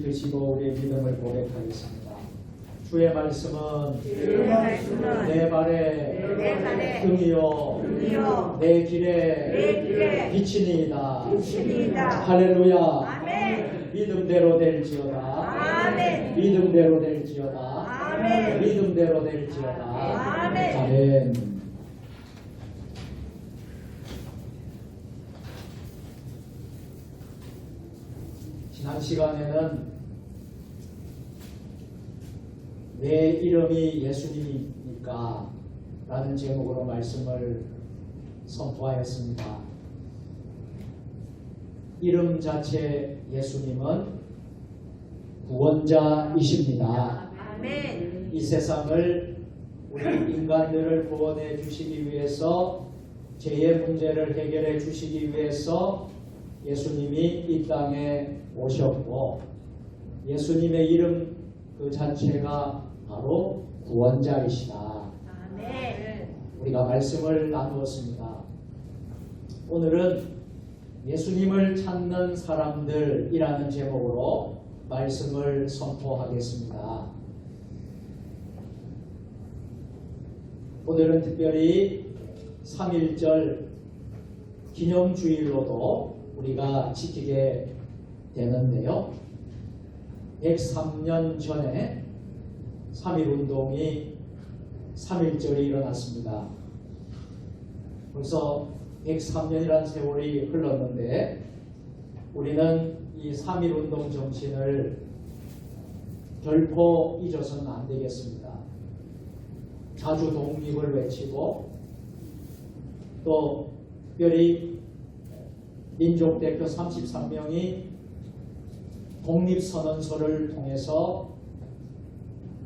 드시고 우리의 믿음을 고백하겠습니다. 주의 말씀은 내 발에 등이요 내 길에 빛이니이다. 할렐루야. 아멘. 믿음대로 될지어다. 아멘. 믿음대로 될지어다. 아멘. 믿음대로 될지어다. 아멘. 아멘. 지난 시간에는 왜 이름이 예수님입니까? 라는 제목으로 말씀을 선포하였습니다. 이름 자체 예수님은 구원자이십니다. 아멘. 이 세상을 우리 인간들을 구원해 주시기 위해서 죄의 문제를 해결해 주시기 위해서 예수님이 이 땅에 오셨고 예수님의 이름 그 자체가 바로 구원자이시다. 아멘. 우리가 말씀을 나누었습니다. 오늘은 예수님을 찾는 사람들이라는 제목으로 말씀을 선포하겠습니다. 오늘은 특별히 3.1절 기념주일로도 우리가 지키게 되는데요. 103년 전에 3.1운동이 3.1절이 일어났습니다. 벌써 103년이라는 세월이 흘렀는데 우리는 이 3.1운동 정신을 결코 잊어서는 안 되겠습니다. 자주 독립을 외치고 또 특별히 민족대표 33명이 독립선언서를 통해서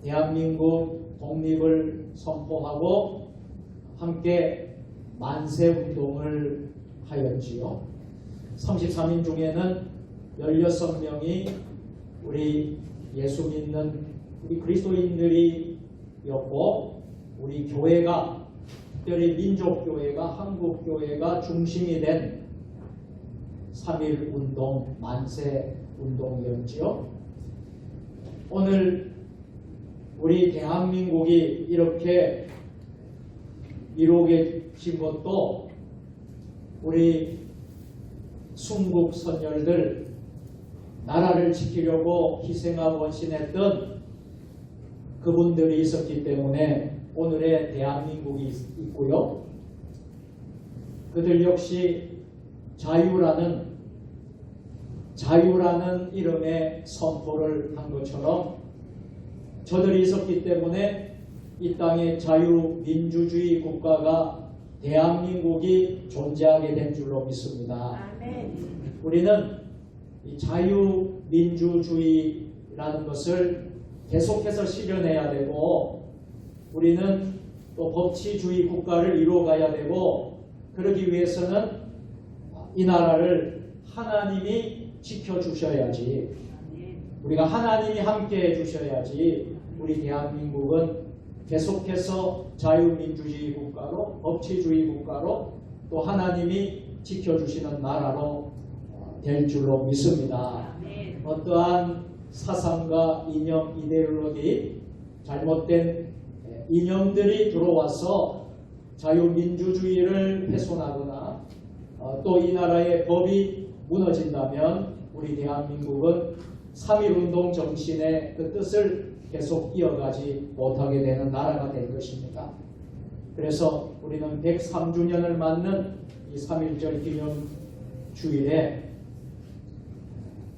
대한민국 독립을 선포하고 함께 만세운동을 하였지요. 33인 중에는 16명이 우리 예수 믿는 우리 그리스도인들이었고 우리 교회가 특별히 민족교회가 한국교회가 중심이 된 3.1운동 만세운동이었지요. 오늘 우리 대한민국이 이렇게 이루어진 것도 우리 순국 선열들 나라를 지키려고 희생하고 헌신했던 그분들이 있었기 때문에 오늘의 대한민국이 있고요. 그들 역시 자유라는 이름의 선포를 한 것처럼 저들이 있었기 때문에 이 땅에 자유민주주의 국가가 대한민국이 존재하게 된 줄로 믿습니다. 아멘. 우리는 이 자유민주주의라는 것을 계속해서 실현해야 되고 우리는 또 법치주의 국가를 이루어가야 되고 그러기 위해서는 이 나라를 하나님이 지켜주셔야지 우리가 하나님이 함께 해주셔야지 우리 대한민국은 계속해서 자유민주주의 국가로 법치주의 국가로 또 하나님이 지켜주시는 나라로 될 줄로 믿습니다. 어떠한 사상과 이념, 이데올로기, 잘못된 이념들이 들어와서 자유민주주의를 훼손하거나 또 이 나라의 법이 무너진다면 우리 대한민국은 3.1운동 정신의 그 뜻을 계속 이어가지 못하게 되는 나라가 될 것입니다. 그래서 우리는 103주년을 맞는 이 3.1절 기념주일에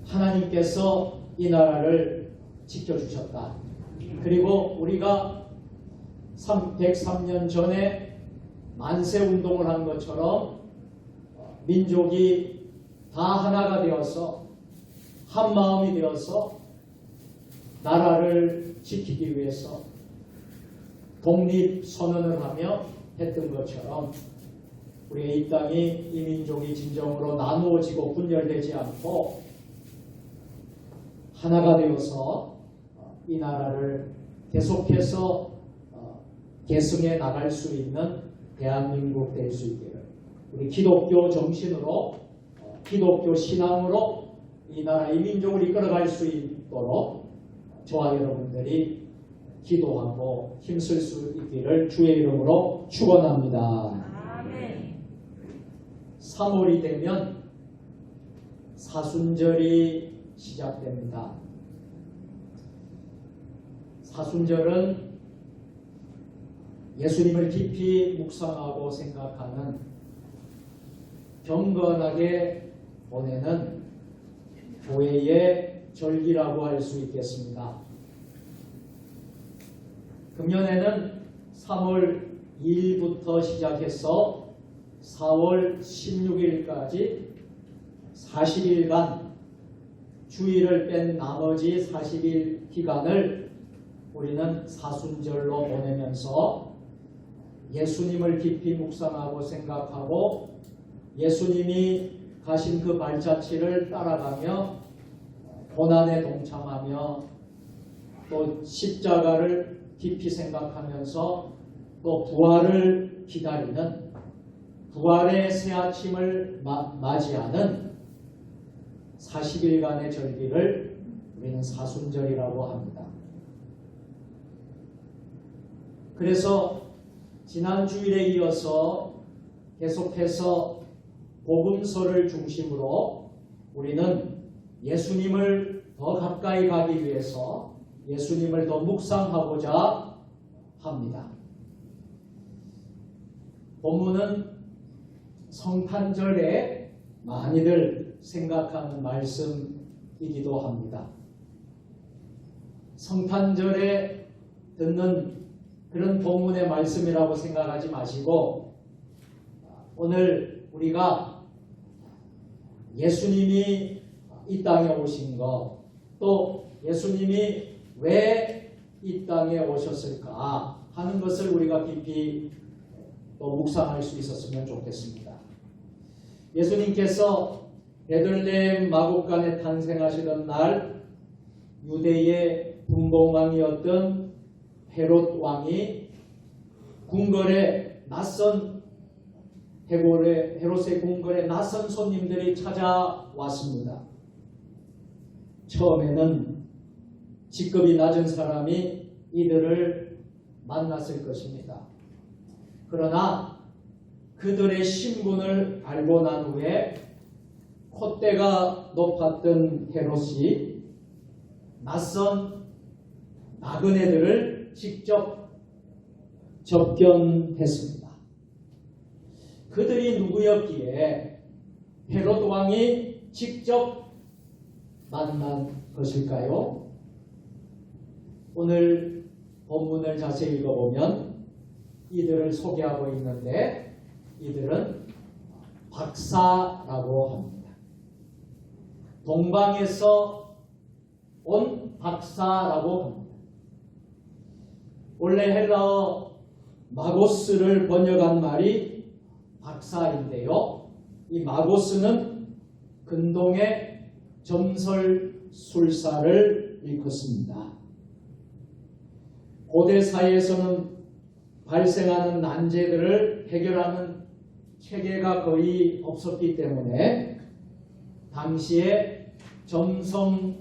하나님께서 이 나라를 지켜주셨다. 그리고 우리가 103년 전에 만세운동을 한 것처럼 민족이 다 하나가 되어서 한 마음이 되어서 나라를 지키기 위해서 독립선언을 하며 했던 것처럼 우리의 이 땅이 이 민족이 진정으로 나누어지고 분열되지 않고 하나가 되어서 이 나라를 계속해서 계승해 나갈 수 있는 대한민국 될 수 있기를 우리 기독교 정신으로 기독교 신앙으로 이 나라 이 민족을 이끌어갈 수 있도록 저와 여러분들이 기도하고 힘쓸 수 있기를 주의 이름으로 축원합니다. 아멘. 3월이 되면 사순절이 시작됩니다. 사순절은 예수님을 깊이 묵상하고 생각하는, 경건하게 보내는 교회의 절기라고 할 수 있겠습니다. 금년에는 3월 2일부터 시작해서 4월 16일까지 40일간 주일을 뺀 나머지 40일 기간을 우리는 사순절로 보내면서 예수님을 깊이 묵상하고 생각하고 예수님이 가신 그 발자취를 따라가며 고난에 동참하며 또 십자가를 깊이 생각하면서 또 부활을 기다리는, 부활의 새 아침을 맞이하는 40일간의 절기를 우리는 사순절이라고 합니다. 그래서 지난 주일에 이어서 계속해서 복음서를 중심으로 우리는 예수님을 더 가까이 가기 위해서 예수님을 더 묵상하고자 합니다. 본문은 성탄절에 많이들 생각하는 말씀이기도 합니다. 성탄절에 듣는 그런 본문의 말씀이라고 생각하지 마시고 오늘 우리가 예수님이 이 땅에 오신 것, 또 예수님이 왜 이 땅에 오셨을까 하는 것을 우리가 깊이 또 묵상할 수 있었으면 좋겠습니다. 예수님께서 베들레헴 마곡간에 탄생하시던 날 유대의 분봉왕이었던 헤롯 왕이 궁궐에 낯선 헤롯의 궁궐에 낯선 손님들이 찾아왔습니다. 처음에는 직급이 낮은 사람이 이들을 만났을 것입니다. 그러나 그들의 신분을 알고 난 후에 콧대가 높았던 헤롯이 낯선 나그네들을 직접 접견했습니다. 그들이 누구였기에 헤롯 왕이 직접 만난 것일까요? 오늘 본문을 자세히 읽어보면 이들을 소개하고 있는데 이들은 박사라고 합니다. 동방에서 온 박사라고 합니다. 원래 헬라어 마고스를 번역한 말이 박사인데요. 이 마고스는 근동의 점설술사를 일컫습니다. 고대 사회에서는 발생하는 난제들을 해결하는 체계가 거의 없었기 때문에 당시에 점성술사들의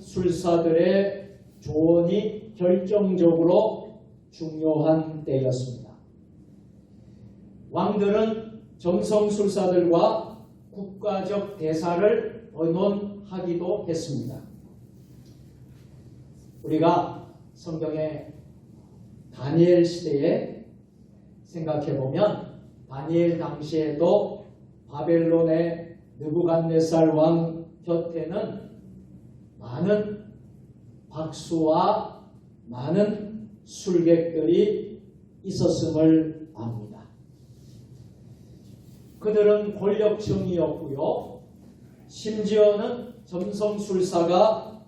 조언이 결정적으로 중요한 때였습니다. 왕들은 점성술사들과 국가적 대사를 의논하기도 했습니다. 우리가 성경의 다니엘 시대에 생각해보면 다니엘 당시에도 바벨론의 느부갓네살 왕 곁에는 많은 박수와 많은 술객들이 있었음을 압니다. 그들은 권력층이었고요. 심지어는 점성술사가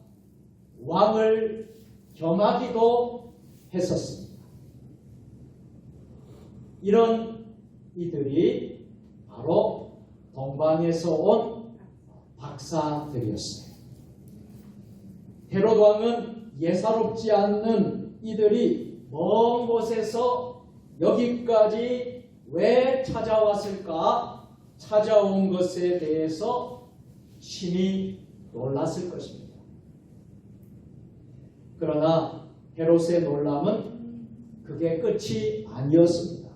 왕을 겸하기도 했었습니다. 이런 이들이 바로 동방에서 온 박사들이었어요. 헤롯 왕은 예사롭지 않는 이들이 먼 곳에서 여기까지 왜 찾아왔을까? 찾아온 것에 대해서 심히 놀랐을 것입니다. 그러나 헤롯의 놀람은 그게 끝이 아니었습니다.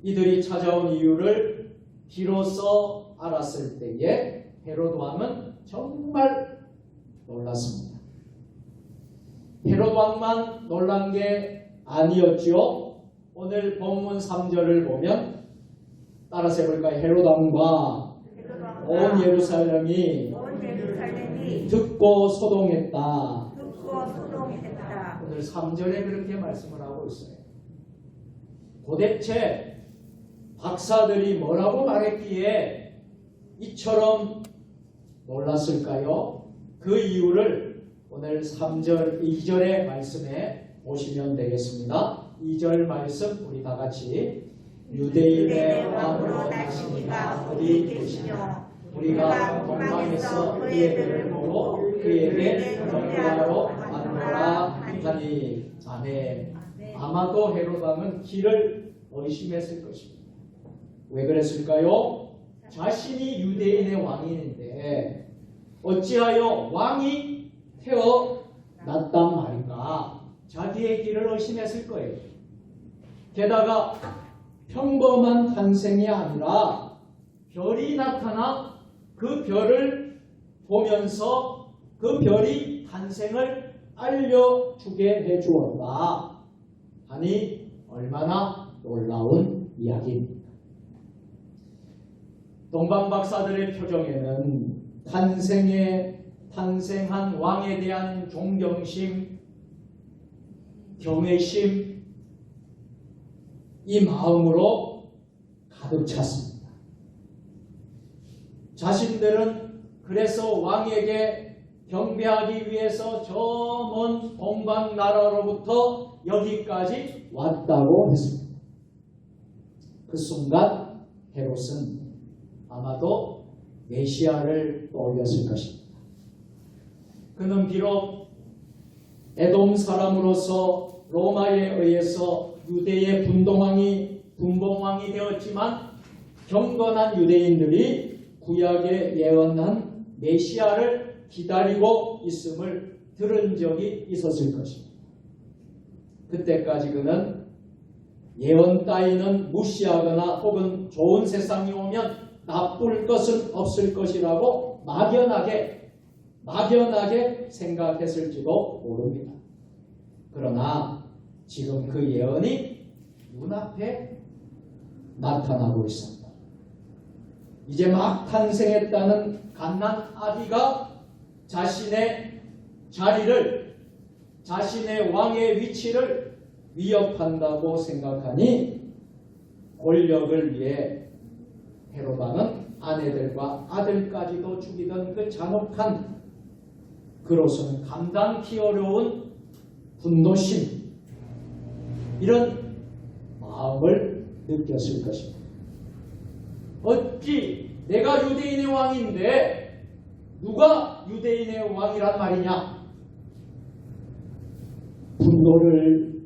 이들이 찾아온 이유를 비로소 알았을 때에 헤롯 왕은 정말 놀랐습니다. 헤롯 왕만 놀란 게 아니었죠. 오늘 본문 3절을 보면 따라서 해볼까요? 헤롯 왕과 온 예루살렘이 듣고 소동했다. 오늘 3절에 그렇게 말씀을 하고 있어요. 도대체 박사들이 뭐라고 말했기에 이처럼 놀랐을까요? 그 이유를 오늘 3절, 2절의 말씀에 보시면 되겠습니다. 2절 말씀 우리 다 같이 유대인의 왕으로 나시니가 어디 계시며 우리가 동방에서 그의 배를 보고 그에게 경배하러 왔노라 하니. 아멘. 아마도 헤롯 왕은 길을 의심했을 것입니다. 왜 그랬을까요? 자신이 유대인의 왕인인데 어찌하여 왕이 태어났단 말인가? 자기의 길을 의심했을 거예요. 게다가 평범한 탄생이 아니라 별이 나타나 그 별을 보면서 그 별이 탄생을 알려주게 해주었다 하니 얼마나 놀라운 이야기입니다. 동방박사들의 표정에는 탄생한 왕에 대한 존경심, 경외심, 이 마음으로 가득 찼습니다. 자신들은 그래서 왕에게 경배하기 위해서 저 먼 동방 나라로부터 여기까지 왔다고 했습니다. 그 순간 헤롯은 아마도 메시아를 떠올렸을 것입니다. 그는 비록 에돔 사람으로서 로마에 의해서 유대의 분봉왕이 되었지만 경건한 유대인들이 구약에 예언한 메시아를 기다리고 있음을 들은 적이 있었을 것입니다. 그때까지 그는 예언 따위는 무시하거나 혹은 좋은 세상이 오면 나쁠 것은 없을 것이라고 막연하게 생각했을지도 모릅니다. 그러나 지금 그 예언이 눈앞에 나타나고 있습니다. 이제 막 탄생했다는 갓난 아기가 자신의 자리를, 자신의 왕의 위치를 위협한다고 생각하니 권력을 위해 헤롯 왕은 아내들과 아들까지도 죽이던 그 잔혹한, 그로서는 감당하기 어려운 분노심, 이런 마음을 느꼈을 것입니다. 어찌 내가 유대인의 왕인데 누가 유대인의 왕이란 말이냐? 분노를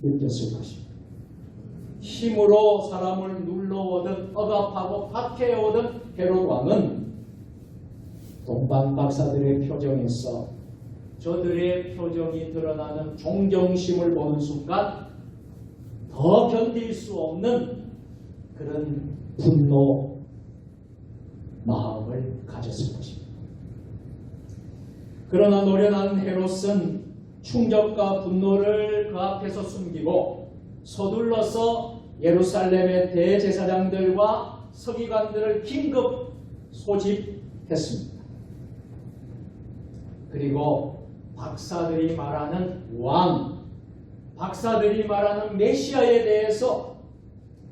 느꼈을 것입니다. 힘으로 사람을 눌러오든 억압하고 박해오던 헤롯 왕은 동방 박사들의 표정에서 저들의 표정이 드러나는 존경심을 보는 순간 더 견딜 수 없는 그런 분노 마음을 가졌을 것입니다. 그러나 노련한 헤롯은 충격과 분노를 그 앞에서 숨기고 서둘러서 예루살렘의 대제사장들과 서기관들을 긴급 소집했습니다. 그리고 박사들이 말하는 왕, 박사들이 말하는 메시아에 대해서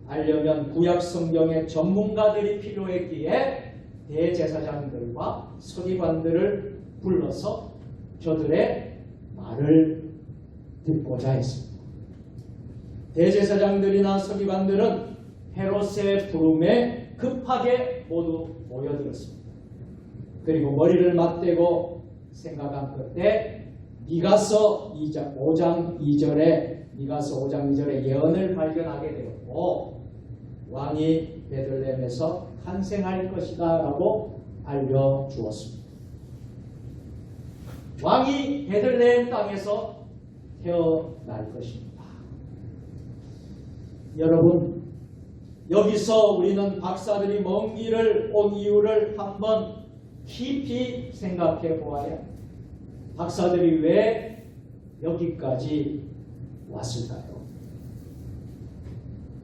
알려면 구약 성경의 전문가들이 필요했기에 대제사장들과 서기관들을 불러서 저들의 말을 듣고자 했습니다. 대제사장들이나 서기관들은 헤롯의 부름에 급하게 모두 모여들었습니다. 그리고 머리를 맞대고 생각한 끝에 미가서 5장 2절의 예언을 발견하게 되었고 왕이 베들레헴에서 탄생할 것이다 라고 알려주었습니다. 왕이 베들레헴 땅에서 태어날 것입니다. 여러분, 여기서 우리는 박사들이 먼 길을 온 이유를 한번 깊이 생각해 보아야 합니다. 박사들이 왜 여기까지 왔을까요?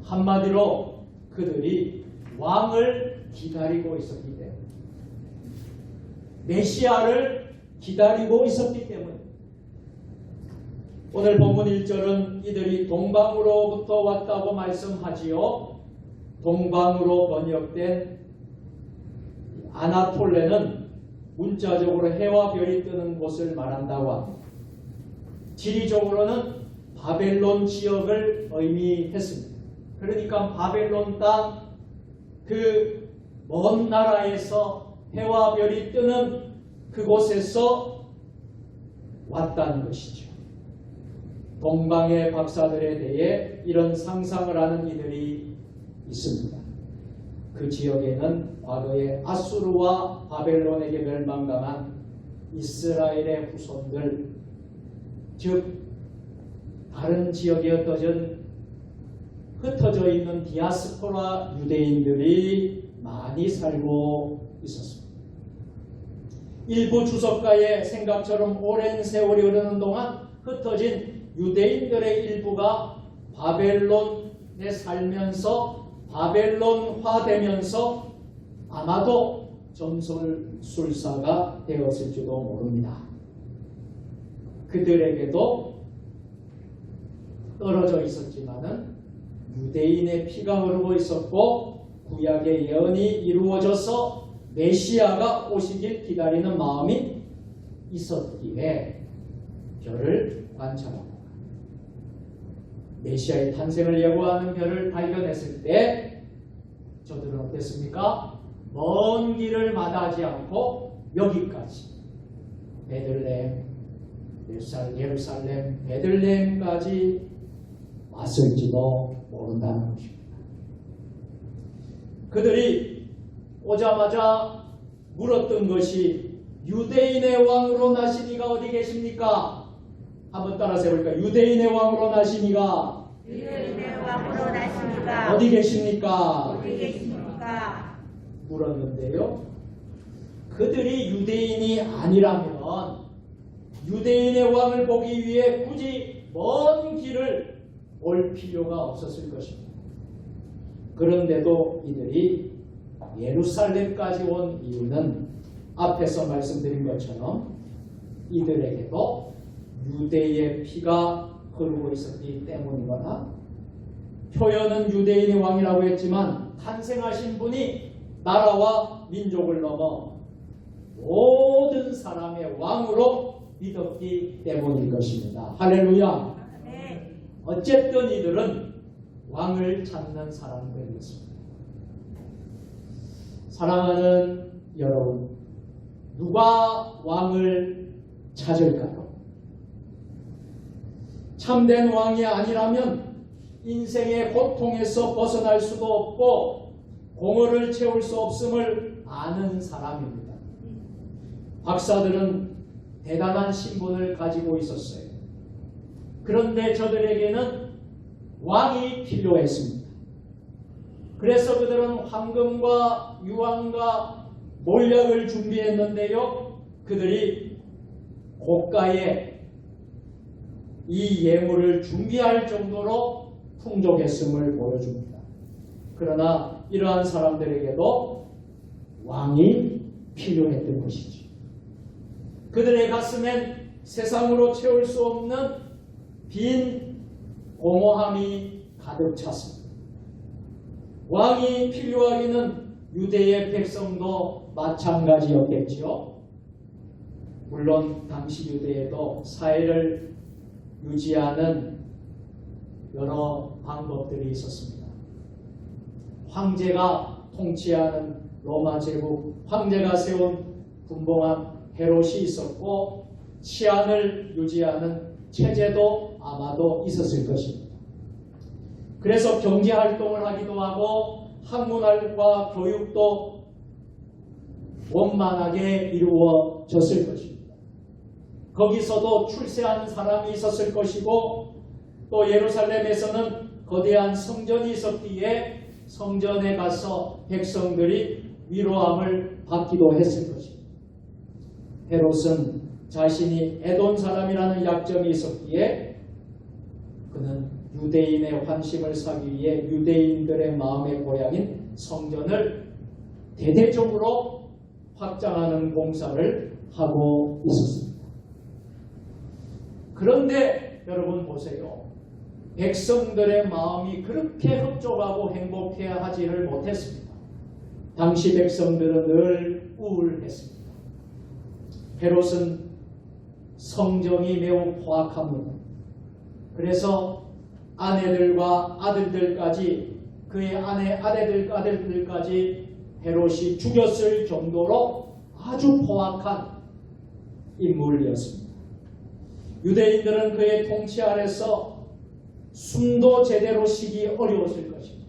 한마디로 그들이 왕을 기다리고 있었기 때문에, 메시아를 기다리고 있었기 때문에. 오늘 본문 1절은 이들이 동방으로부터 왔다고 말씀하지요. 동방으로 번역된 아나톨레는 문자적으로 해와 별이 뜨는 곳을 말한다고 합니다. 지리적으로는 바벨론 지역을 의미했습니다. 그러니까 바벨론 땅 그 먼 나라에서 해와 별이 뜨는 그곳에서 왔다는 것이죠. 동방의 박사들에 대해 이런 상상을 하는 이들이 있습니다. 그 지역에는 과거에 아수르와 바벨론에게 멸망당한 이스라엘의 후손들, 즉 다른 지역에 흩어져 있는 디아스포라 유대인들이 많이 살고 있었습니다. 일부 주석가의 생각처럼 오랜 세월이 흐르는 동안 흩어진 유대인들의 일부가 바벨론에 살면서 바벨론화되면서 아마도 점술술사가 되었을지도 모릅니다. 그들에게도 떨어져 있었지만은 유대인의 피가 흐르고 있었고 구약의 예언이 이루어져서 메시아가 오시길 기다리는 마음이 있었기에 별을 관찰합니다. 메시아의 탄생을 예고하는 별을 발견했을 때 저들은 어땠습니까? 먼 길을 마다하지 않고 여기까지 베들레헴, 예루살렘, 베들레헴까지 왔을지도 모른다는 것입니다. 그들이 오자마자 물었던 것이 유대인의 왕으로 나신 이가 어디 계십니까? 한번 따라서 해볼까요? 유대인의 왕으로 나신 이가 유대인의 왕으로 나십니까? 어디 계십니까? 어디 계십니까? 물었는데요. 그들이 유대인이 아니라면 유대인의 왕을 보기 위해 굳이 먼 길을 올 필요가 없었을 것입니다. 그런데도 이들이 예루살렘까지 온 이유는 앞에서 말씀드린 것처럼 이들에게도 유대의 피가 흐르고 있었기 때문이거나, 표현은 유대인의 왕이라고 했지만 탄생하신 분이 나라와 민족을 넘어 모든 사람의 왕으로 믿었기 때문일 것입니다. 할렐루야. 네. 어쨌든 이들은 왕을 찾는 사람들이었습니다. 사랑하는 여러분, 누가 왕을 찾을까요? 참된 왕이 아니라면 인생의 고통에서 벗어날 수도 없고 공허를 채울 수 없음을 아는 사람입니다. 박사들은 대단한 신분을 가지고 있었어요. 그런데 저들에게는 왕이 필요했습니다. 그래서 그들은 황금과 유황과 몰약을 준비했는데요. 그들이 고가의 이 예물을 준비할 정도로 풍족했음을 보여줍니다. 그러나 이러한 사람들에게도 왕이 필요했던 것이죠. 그들의 가슴엔 세상으로 채울 수 없는 빈 공허함이 가득 찼습니다. 왕이 필요하기는 유대의 백성도 마찬가지였겠지요. 물론 당시 유대에도 사회를 유지하는 여러 방법들이 있었습니다. 황제가 통치하는 로마 제국, 황제가 세운 분봉한 헤롯이 있었고 치안을 유지하는 체제도 아마도 있었을 것입니다. 그래서 경제활동을 하기도 하고 학문과 교육도 원만하게 이루어졌을 것입니다. 거기서도 출세한 사람이 있었을 것이고 또 예루살렘에서는 거대한 성전이 있었기에 성전에 가서 백성들이 위로함을 받기도 했을 것입니다. 헤롯은 자신이 에돔 사람이라는 약점이 있었기에 그는 유대인의 환심을 사기 위해 유대인들의 마음의 고향인 성전을 대대적으로 확장하는 공사를 하고 있었습니다. 그런데 여러분 보세요. 백성들의 마음이 그렇게 흡족하고 행복해하지를 못했습니다. 당시 백성들은 늘 우울했습니다. 헤롯은 성정이 매우 포악합니다. 그래서 아내들과 아들들까지 그의 아들들까지 헤롯이 죽였을 정도로 아주 포악한 인물이었습니다. 유대인들은 그의 통치 아래서 숨도 제대로 쉬기 어려웠을 것입니다.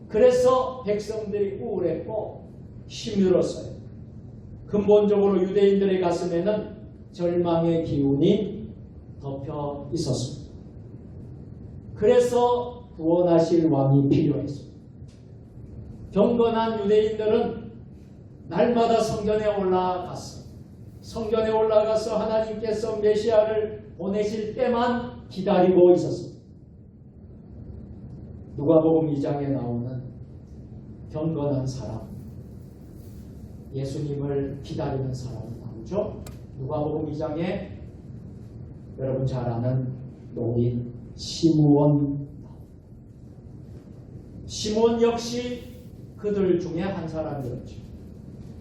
그래서 백성들이 우울했고 힘들었어요. 근본적으로 유대인들의 가슴에는 절망의 기운이 덮여 있었습니다. 그래서 구원하실 왕이 필요했습니다. 경건한 유대인들은 날마다 성전에 올라가서 하나님께서 메시아를 보내실 때만 기다리고 있었습니다. 누가복음 2장에 나오는 경건한 사람, 예수님을 기다리는 사람이 나오죠. 누가복음 2장에 여러분 잘 아는 노인 시므온 역시 그들 중에 한 사람이었죠.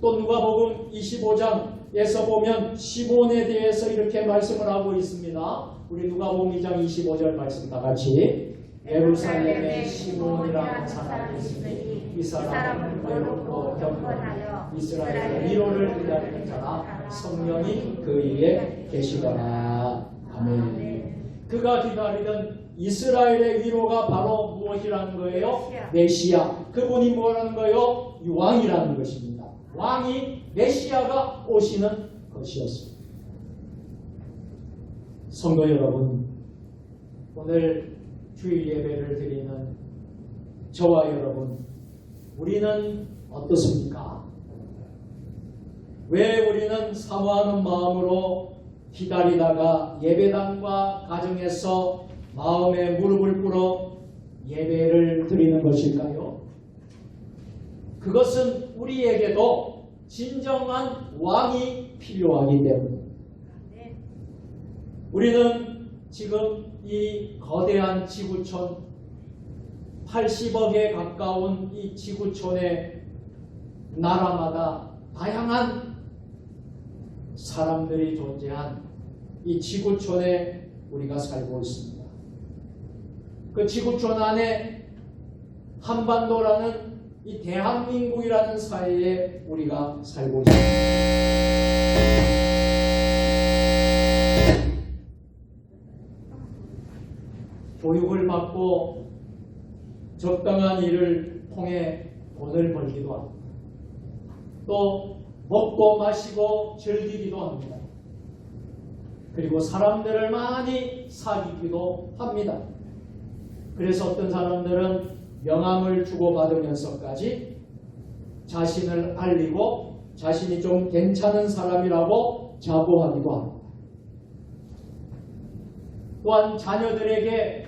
또 누가복음 25장에서 보면 시므온에 대해서 이렇게 말씀을 하고 있습니다. 우리 누가복음 2장 25절 말씀 다 같이. 예루살렘에 시므온이라는 사람이 있으니 이 사람은 외롭고 경건하여 이스라엘의 위로를 기다리는 자라 성령이 그 위에 계시더라. 아멘. 그가 기다리던 이스라엘의 위로가 바로 무엇이라는 거예요? 메시아. 그분이 뭐라는 거예요? 왕이라는 것입니다. 왕이 메시아가 오시는 것이었습니다. 성도 여러분, 오늘 주일 예배를 드리는 저와 여러분, 우리는 어떻습니까? 왜 우리는 사모하는 마음으로 기다리다가 예배당과 가정에서 마음에 무릎을 꿇어 예배를 드리는 것일까요? 그것은 우리에게도 진정한 왕이 필요하기 때문입니다. 우리는 지금 이 거대한 지구촌 80억에 가까운 이 지구촌의 나라마다 다양한 사람들이 존재한 이 지구촌에 우리가 살고 있습니다. 그 지구촌 안에 한반도라는 이 대한민국이라는 사회에 우리가 살고 있습니다. 교육을 받고 적당한 일을 통해 돈을 벌기도 합니다. 또 먹고 마시고 즐기기도 합니다. 그리고 사람들을 많이 사귀기도 합니다. 그래서 어떤 사람들은 명함을 주고받으면서까지 자신을 알리고 자신이 좀 괜찮은 사람이라고 자부하기도 합니다. 또한 자녀들에게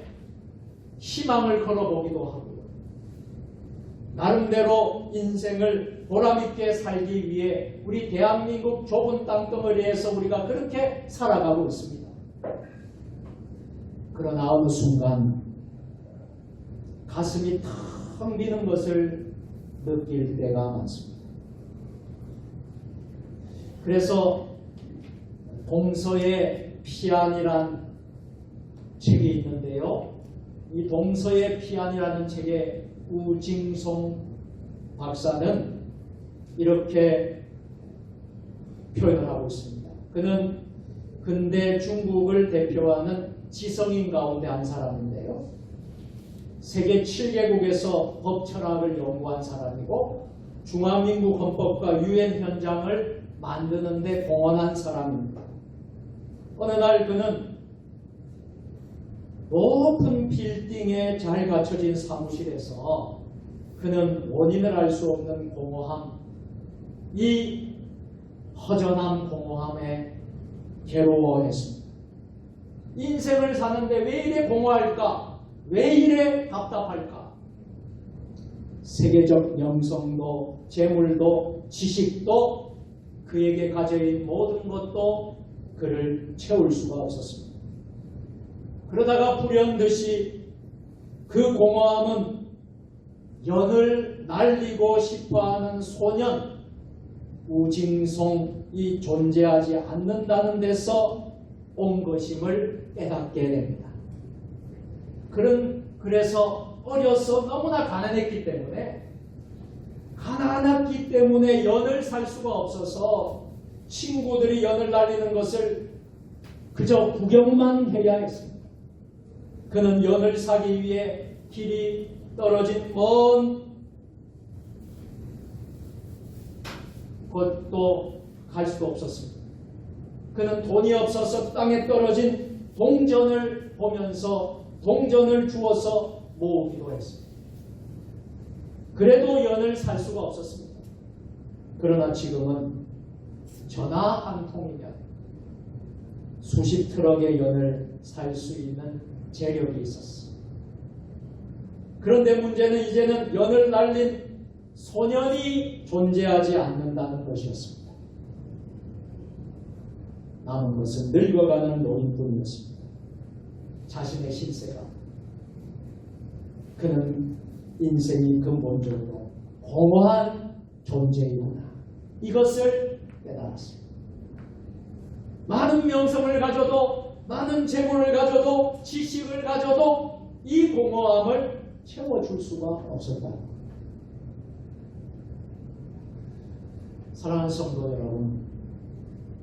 희망을 걸어보기도 하고요. 나름대로 인생을 보람있게 살기 위해 우리 대한민국 좁은 땅덩어리에서 우리가 그렇게 살아가고 있습니다. 그러나 어느 순간 가슴이 텅 비는 것을 느낄 때가 많습니다. 그래서 동서의 피안이란 책이 있는데요. 이 동서의 피안이라는 책의 우징송 박사는 이렇게 표현을 하고 있습니다. 그는 근대 중국을 대표하는 지성인 가운데 한 사람인데요. 세계 7개국에서 법 철학을 연구한 사람이고 중화민국 헌법과 유엔 현장을 만드는 데 공헌한 사람입니다. 어느 날 그는 높은 빌딩에 잘 갖춰진 사무실에서 그는 원인을 알 수 없는 공허함, 이 허전한 공허함에 괴로워했습니다. 인생을 사는데 왜 이래 공허할까? 왜 이래 답답할까? 세계적 명성도 재물도 지식도 그에게 가져인 모든 것도 그를 채울 수가 없었습니다. 그러다가 불현듯이 그 공허함은 연을 날리고 싶어하는 소년 우징송이 존재하지 않는다는 데서 온 것임을 깨닫게 됩니다. 그래서 어려서 너무나 가난했기 때문에 연을 살 수가 없어서 친구들이 연을 날리는 것을 그저 구경만 해야 했습니다. 그는 연을 사기 위해 길이 떨어진 먼 곳도 갈 수도 없었습니다. 그는 돈이 없어서 땅에 떨어진 동전을 보면서 동전을 주워서 모으기도 했습니다. 그래도 연을 살 수가 없었습니다. 그러나 지금은 전화 한 통이면 수십 트럭의 연을 살 수 있는 재력이 있었습니다. 그런데 문제는 이제는 연을 날린 소년이 존재하지 않는다는 것이었습니다. 남은 것은 늙어가는 노인뿐이었습니다. 자신의 신세가 그는 인생이 근본적으로 공허한 존재이구나. 이것을 깨달았습니다. 많은 명성을 가져도 많은 재물을 가져도 지식을 가져도 이 공허함을 채워줄 수가 없었다. 사랑하는 성도 여러분,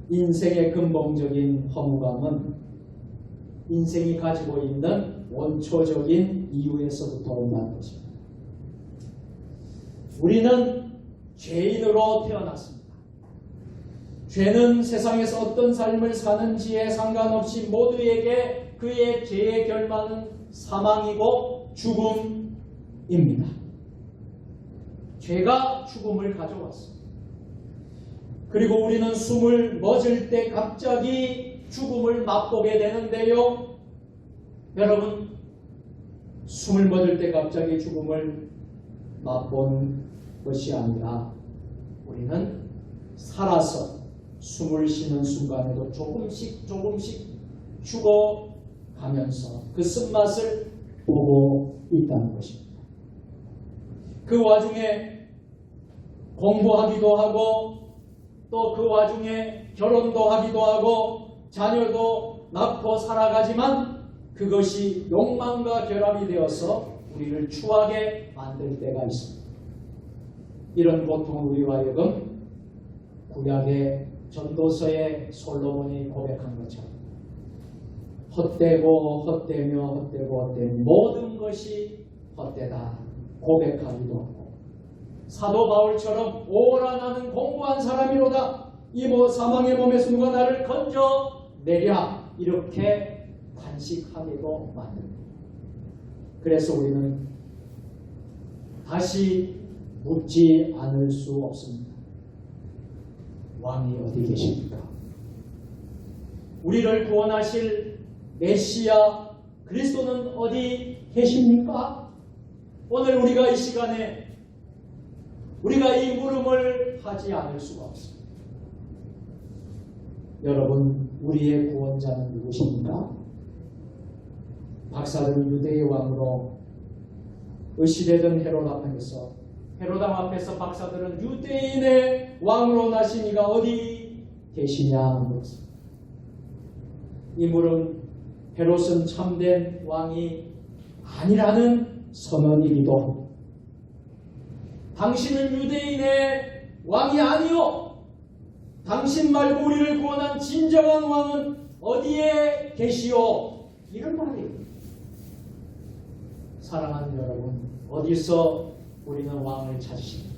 인생의 근본적인 허무감은 인생이 가지고 있는 원초적인 이유에서부터 온다는 것입니다. 우리는 죄인으로 태어났습니다. 죄는 세상에서 어떤 삶을 사는지에 상관없이 모두에게 그의 죄의 결말은 사망이고 죽음입니다. 죄가 죽음을 가져왔습니다. 그리고 우리는 숨을 멎을 때 갑자기 죽음을 맛보게 되는데요. 여러분, 숨을 멎을 때 갑자기 죽음을 맛본 것이 아니라 우리는 살아서 숨을 쉬는 순간에도 조금씩 죽어가면서 그 쓴맛을 보고 있다는 것입니다. 그 와중에 공부하기도 하고 또 그 와중에 결혼도 하기도 하고 자녀도 낳고 살아가지만 그것이 욕망과 결합이 되어서 우리를 추하게 만들 때가 있습니다. 이런 고통을 우리와 하여금 구약의 전도서에 솔로몬이 고백한 것처럼 헛되며 모든 것이 헛되다 고백하기도 하고, 사도 바울처럼 오라 나는 공부한 사람이로다 이 사망의 몸에서 누가 나를 건져내랴 이렇게 단식하기도 만듭니다. 그래서 우리는 다시 묻지 않을 수 없습니다. 왕이 어디 계십니까? 우리를 구원하실 메시아 그리스도는 어디 계십니까? 오늘 우리가 이 시간에 우리가 이 물음을 하지 않을 수가 없습니다. 여러분, 우리의 구원자는 누구십니까? 박사들은 유대의 왕으로 의시되던 헤롯 왕 앞에서 박사들은 유대인의 왕으로 나신 이가 어디 계시냐 물었습니다. 이 물음 헤롯은 참된 왕이 아니라는 선언이기도 합니다. 당신은 유대인의 왕이 아니요, 당신 말고 우리를 구원한 진정한 왕은 어디에 계시오? 이런 말이에요. 사랑하는 여러분, 어디서 우리는 왕을 찾으십니까?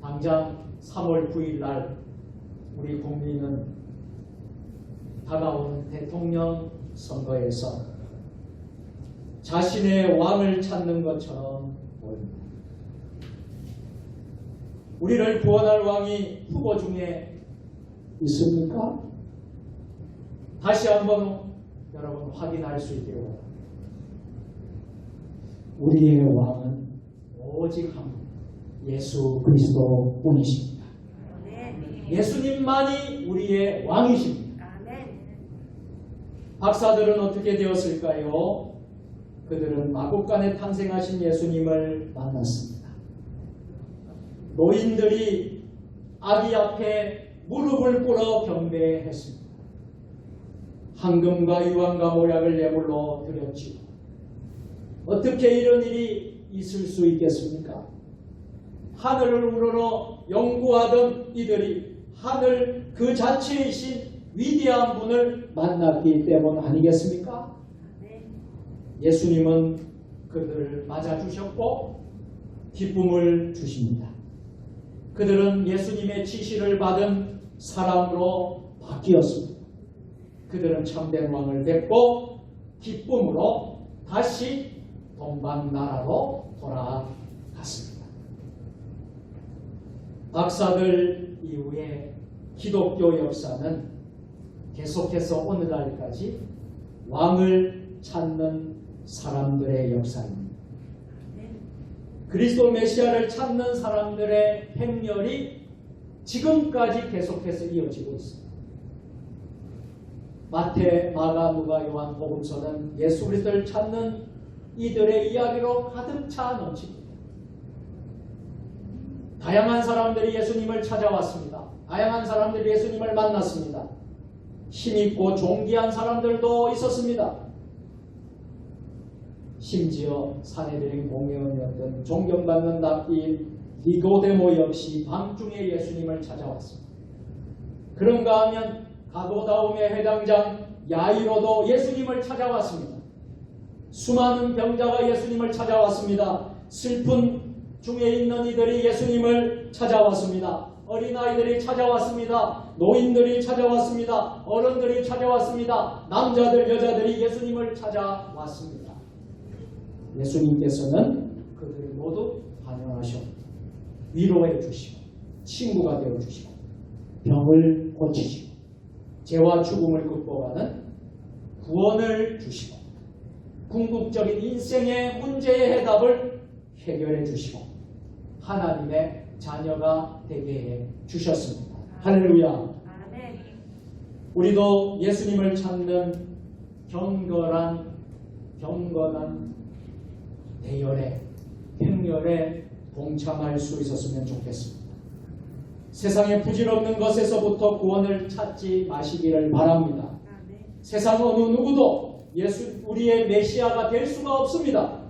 당장 3월 9일 날 우리 국민은 다가온 대통령 선거에서 자신의 왕을 찾는 것처럼 보입니다. 우리를 구원할 왕이 후보 중에 있습니까? 다시 한번 여러분 확인할 수 있기를 바랍니다. 우리의 왕은 오직 한 분, 예수 그리스도 뿐이십니다. 예수님만이 우리의 왕이십니다. 박사들은 어떻게 되었을까요? 그들은 마국간에 탄생하신 예수님을 만났습니다. 노인들이 아기 앞에 무릎을 꿇어 경배했습니다. 황금과 유황과 모략을 예물로 드렸지요. 어떻게 이런 일이 있을 수 있겠습니까? 하늘을 우러러 연구하던 이들이 하늘 그 자체이신 위대한 분을 만났기 때문 아니겠습니까? 예수님은 그들을 맞아주셨고 기쁨을 주십니다. 그들은 예수님의 지시를 받은 사람으로 바뀌었습니다. 그들은 참된 왕을 뵙고 기쁨으로 다시 동방나라로 돌아갔습니다. 박사들 이후에 기독교 역사는 계속해서 오늘날까지 왕을 찾는 사람들의 역사입니다. 그리스도 메시아를 찾는 사람들의 행렬이 지금까지 계속해서 이어지고 있습니다. 마태, 마가, 누가, 요한 복음서는 예수 그리스도를 찾는 이들의 이야기로 가득 차 넘칩니다. 다양한 사람들이 예수님을 찾아왔습니다. 다양한 사람들이 예수님을 만났습니다. 힘있고 존귀한 사람들도 있었습니다. 심지어 사내들인 공회원이었던 존경받는 납비 니고데모 역시 밤중에 예수님을 찾아왔습니다. 그런가 하면 가도다움의 회당장 야이로도 예수님을 찾아왔습니다. 수많은 병자가 예수님을 찾아왔습니다. 슬픈 중에 있는 이들이 예수님을 찾아왔습니다. 어린아이들이 찾아왔습니다. 노인들이 찾아왔습니다. 어른들이 찾아왔습니다. 남자들, 여자들이 예수님을 찾아왔습니다. 예수님께서는 그들을 모두 환영하셔 위로해 주시고 친구가 되어 주시고 병을 고치시고 죄와 죽음을 극복하는 구원을 주시고 궁극적인 인생의 문제의 해답을 해결해 주시고 하나님의 자녀가 되게 해 주셨습니다. 할렐루야. 우리도 예수님을 찾는 경건한 대열에 행렬에 동참할 수 있었으면 좋겠습니다. 세상의 부질없는 것에서부터 구원을 찾지 마시기를 바랍니다. 세상 어느 누구도 우리의 메시아가 될 수가 없습니다.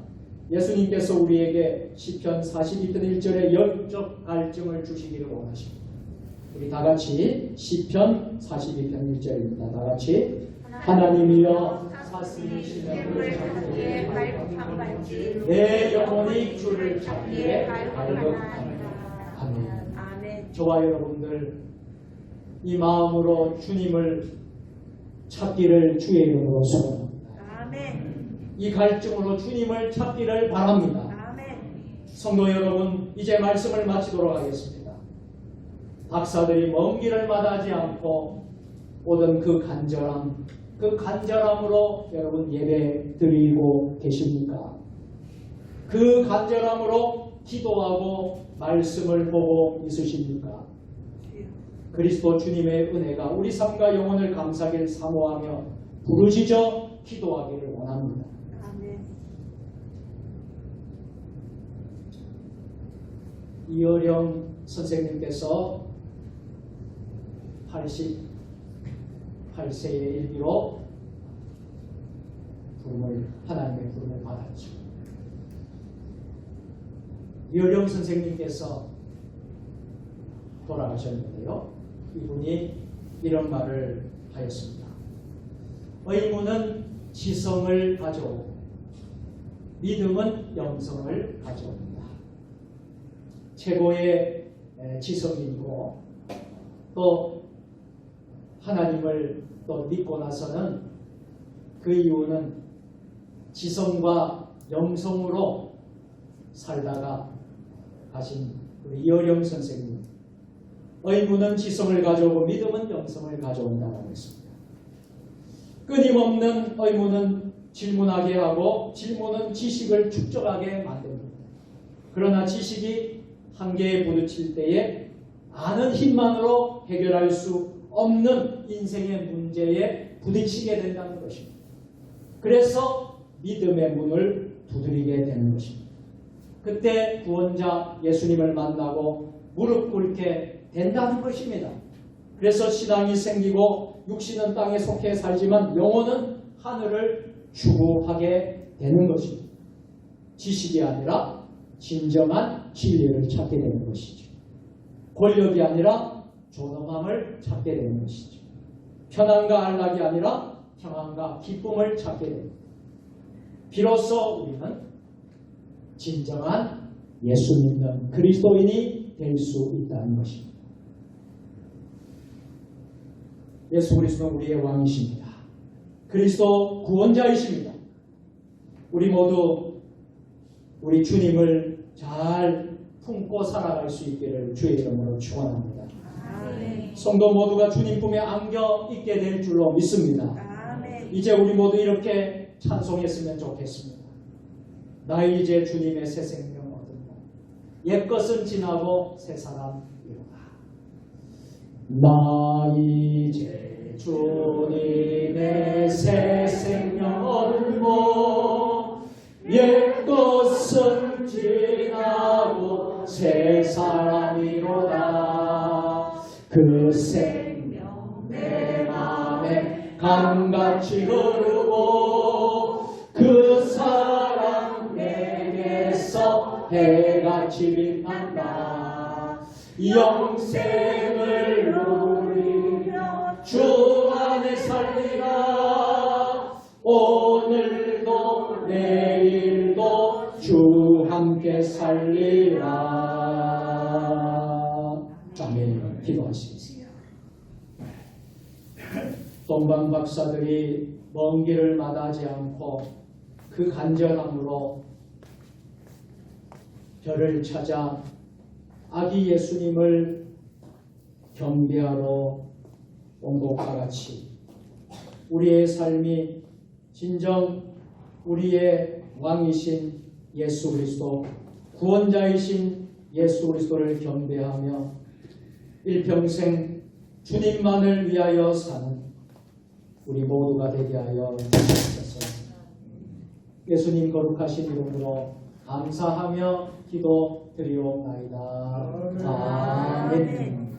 예수님께서 우리에게 시편 42편 1절에 영적 갈증을 주시기를 원하십니다. 우리 다같이 시편 42편 1절입니다. 다같이 하나님이여 사슴이시는 그 찾기에 갈급함같이 내 영혼이 주를 찾기에 갈급합니다. 아멘. 저와 여러분들 이 마음으로 주님을 찾기를 주의 이름으로 소원합니다. 이 갈증으로 주님을 찾기를 바랍니다. 성도 여러분, 이제 말씀을 마치도록 하겠습니다. 박사들이 먼 길을 마다하지 않고 오던 그 간절함으로 여러분 예배 드리고 계십니까? 그 간절함으로 기도하고 말씀을 보고 있으십니까? 그리스도 주님의 은혜가 우리 삶과 영혼을 감사하기를 사모하며 부르짖어 기도하기를 원합니다. 이어령 선생님께서 88세의 일기로 하나님의 부름을 받았죠. 이어령 선생님께서 돌아가셨는데요. 이분이 이런 말을 하였습니다. 의무는 지성을 가져오고 믿음은 영성을 가져옵니다. 최고의 지성인이고 또 하나님을 또 믿고 나서는 그 이유는 지성과 영성으로 살다가 가신 우리 이어령 선생님, 의문은 지성을 가져오고 믿음은 영성을 가져온다라고 했습니다. 끊임없는 의문은 질문하게 하고 질문은 지식을 축적하게 만듭니다. 그러나 지식이 한계에 부딪힐 때에 아는 힘만으로 해결할 수 없는 인생의 문제에 부딪히게 된다는 것입니다. 그래서 믿음의 문을 두드리게 되는 것입니다. 그때 구원자 예수님을 만나고 무릎 꿇게 된다는 것입니다. 그래서 신앙이 생기고 육신은 땅에 속해 살지만 영혼은 하늘을 추구하게 되는 것입니다. 지식이 아니라 진정한 진리를 찾게 되는 것이죠. 권력이 아니라 존엄함을 찾게 되는 것이죠. 편안과 안락이 아니라 평안과 기쁨을 찾게 됩니다. 비로소 우리는 진정한 예수 믿는 그리스도인이 될 수 있다는 것입니다. 예수 그리스도는 우리의 왕이십니다. 그리스도 구원자이십니다. 우리 모두 우리 주님을 잘 품고 살아갈 수 있기를 주의 이름으로 축원합니다. 성도 모두가 주님 품에 안겨 있게 될 줄로 믿습니다. 이제 우리 모두 이렇게 찬송했으면 좋겠습니다. 나 이제 주님의 새 생명 얻은다. 옛것은 지나고 새 사람이로다. 나 이제 주님의 새 생명 얻고 옛것은 지나고 새 사람이로다. 그 생명 내 맘에 강같이 흐르고 그 사랑 내게서 해같이 빛난다. 영생을 누리며 주 안에 살리라. 오늘도 내일도 주 함께 살리라. 아멘. 기도하시겠습니다. 동방 박사들이 먼 길을 마다하지 않고 그 간절함으로 별을 찾아 아기 예수님을 경배하러 온 것과 같이 우리의 삶이 진정 우리의 왕이신 예수 그리스도, 구원자이신 예수 그리스도를 경배하며 일평생 주님만을 위하여 사는 우리 모두가 되게 하여 주시옵소서. 예수님 거룩하신 이름으로 감사하며 기도드리옵나이다. 아멘.